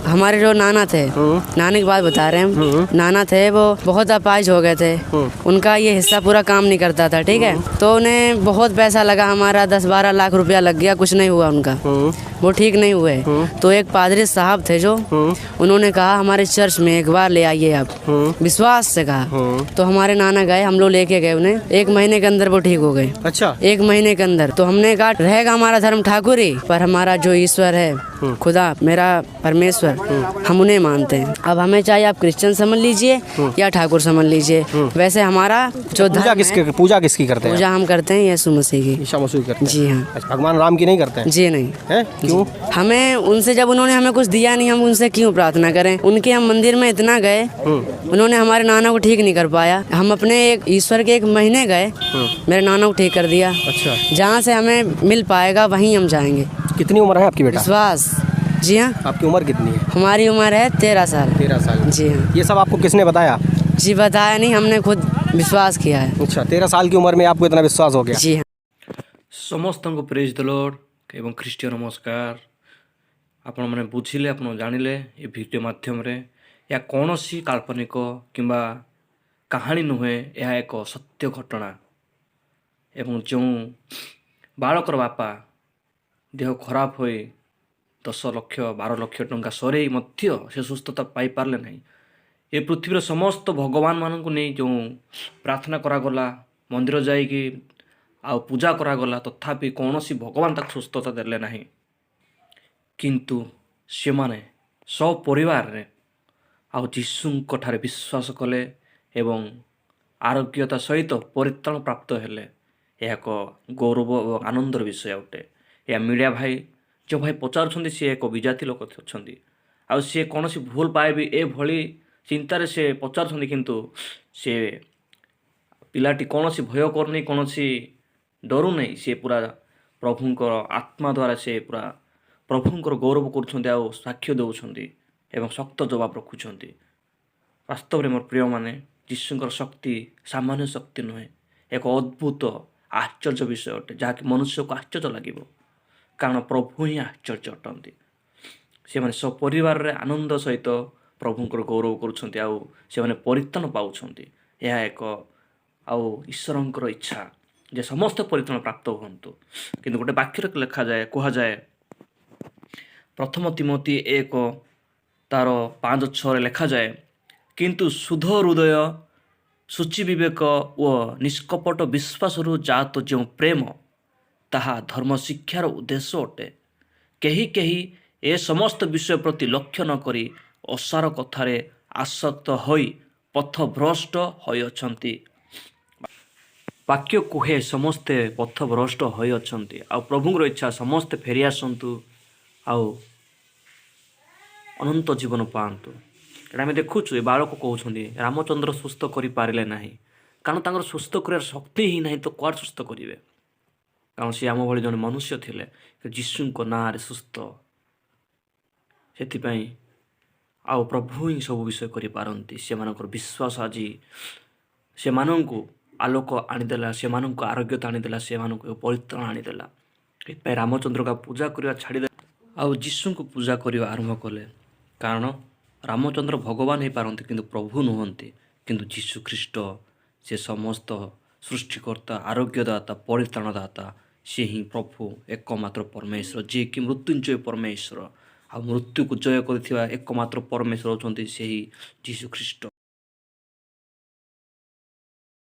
हमारे जो नाना थे, नानी की बात बता रहे हैं हम। नाना थे वो बहुत अपाहिज हो गए थे, उनका ये हिस्सा पूरा काम नहीं करता था, ठीक है। तो उन्हें बहुत पैसा लगा, हमारा 10-12 लाख रुपया लग गया, कुछ नहीं हुआ उनका, वो ठीक नहीं हुए। तो एक पादरी साहब थे जो, उन्होंने कहा हमारे चर्च में एक बार ले आइए आप, विश्वास से कहा। तो हमारे नाना गए, हम लोग लेके गए उन्हें, 1 महीने के अंदर वो ठीक हो गए। अच्छा, 1 महीने के अंदर। तो हमने कहा रहेगा हमारा धर्म ठाकुर ही, पर हमारा जो ईश्वर है, खुदा मेरा परमेश्वर, हम उन्हें मानते हैं। अब हमें चाहे आप क्रिश्चियन समझ लीजिए या ठाकुर समझ लीजिए, वैसे हमारा जो पूजा किसकी करते हैं? पूजा हम करते हैं यीशु मसीह की। ईसा मसीह की करते हैं? जी हाँ। अच्छा, भगवान राम की नहीं करते हैं? जी नहीं। है क्यों? हमें उनसे, जब उन्होंने हमें कुछ दिया नहीं, हम उनसे क्यों प्रार्थना करें? उनके हम मंदिर में इतना गए, उन्होंने हमारे नाना को ठीक नहीं कर पाया। हम अपने एक ईश्वर के 1 महीने गए, मेरे नाना को ठीक कर दिया। अच्छा, जहाँ से हमें मिल पाएगा वहीं हम जाएंगे। कितनी उम्र है आपकी बेटा? विश्वास। जी हाँ। आपकी उम्र कितनी है? हमारी उम्र है 13 साल। 13 साल। जी हाँ। ये सब आपको किसने बताया? जी बताया नहीं, हमने खुद विश्वास किया है। अच्छा, 13 साल की उम्र में आपको इतना विश्वास हो गया? जी हाँ। समस्त को प्रेज द लॉर्ड एवं ख्रीष्टीय नमस्कार। आपण मैंने बुझिले, आपण जानिले ये वीडियो माध्यम रे या कौन सी काल्पनिक किंबा कहानी नुहे, यह एक सत्य घटना। एवं जो बालकर बापा देह खराब हो 10 लक्ष 12 लक्ष टंका सरे मध्य से सुस्थता पाई पारले नहीं। ये पृथ्वीर समस्त भगवान मानक नहीं जो प्रार्थना करागला, मंदिर जाइकी आ पूजा करागला, तथापि कौन सी भगवान तक सुस्थता देले नहीं। किंतु से माने सब परिवार रे आउ जीशुंक ठारे विश्वास कले एवं आरोग्यता सहित परित्राण प्राप्त हेले। यह एक गौरव और आनंदर विषय अटे। या मीडिया भाई जो भाई पचार सी एक विजाति लोक अच्छा, आ सी कौन सी भूल पाए भी ए भली चिंतार से पचार, किंतु से पिलाटी कौन सी भय करनी, कौन सी डरू नहीं, सी पूरा प्रभुंकर आत्मा द्वारा से पूरा प्रभुंकर गौरव कर साक्ष्य दौरान एवं शक्त जवाब रखुंट। वास्तव में मोर प्रिय माने जीशुंकर शक्ति सामान्य शक्ति नुहे, एक अद्भुत आश्चर्य विषय अटे, जहाँकि मनुष्य को आश्चर्य लगे, कारण प्रभु ही आश्चर्य अटंती। से माने सपरिवार रे आनंद सहित प्रभुंकर गौरव करुछंती, आउ से माने परित्राण पाउछंती। यह एक आउ ईश्वरंकर इच्छा जे समस्त परित्राण प्राप्त हुंतु। किंतु गोटे वाक्य लिखा जाए, कहा जाए, प्रथम तिमोथी 1 तार 5-6 लिखा जाए, किंतु शुद्ध हृदय शुचि विवेक व निष्कपट विश्वास जात जो प्रेम, ताहा धर्म शिक्षार उद्देश्य अटे। केही केही ए समस्त विषय प्रति लक्ष्य न करी असार कथारे आसक्त होई पथभ्रष्ट होइअछंती। वाक्य कुहे समस्ते पथभ्रष्ट होइअछंती, आ प्रभुंकर इच्छा समस्ते फेरी आसंतु आउ अनंत जीवन पातु। एटा आम देखुचु, बालक कहते रामचंद्र सुस्थ करें ना, कारण तक सुस्थ कर शक्ति ही ना, तो कुआड़ सुस्थ करेंगे? कारण सी आम भाई जन मनुष्य थे, जीशु ना सुस्थ से आउ प्रभु ही सब विषय करें। से विश्वास आज से आलोक आनीदेला, से आरोग्यता आनीदेला, से परित्राण आनीदेला। ये रामचंद्र का पूजा करने छाड़दे आउ जीशु को पूजा करने आरंभ कले। कारण रामचंद्र भगवान हो पारती किंतु प्रभु नुहंती, किंतु जीशु ख्रीष्ट से समस्त सृष्टिकर्ता, आरोग्यदाता, परित्राणदाता, से ही प्रभु एकमात्र परमेश्वर, जी कि मृत्युंजय परमेश्वर, आ मृत्यु को जय कर एकमात्र परमेश्वर होती से ही जीशु ख्रीष्ट।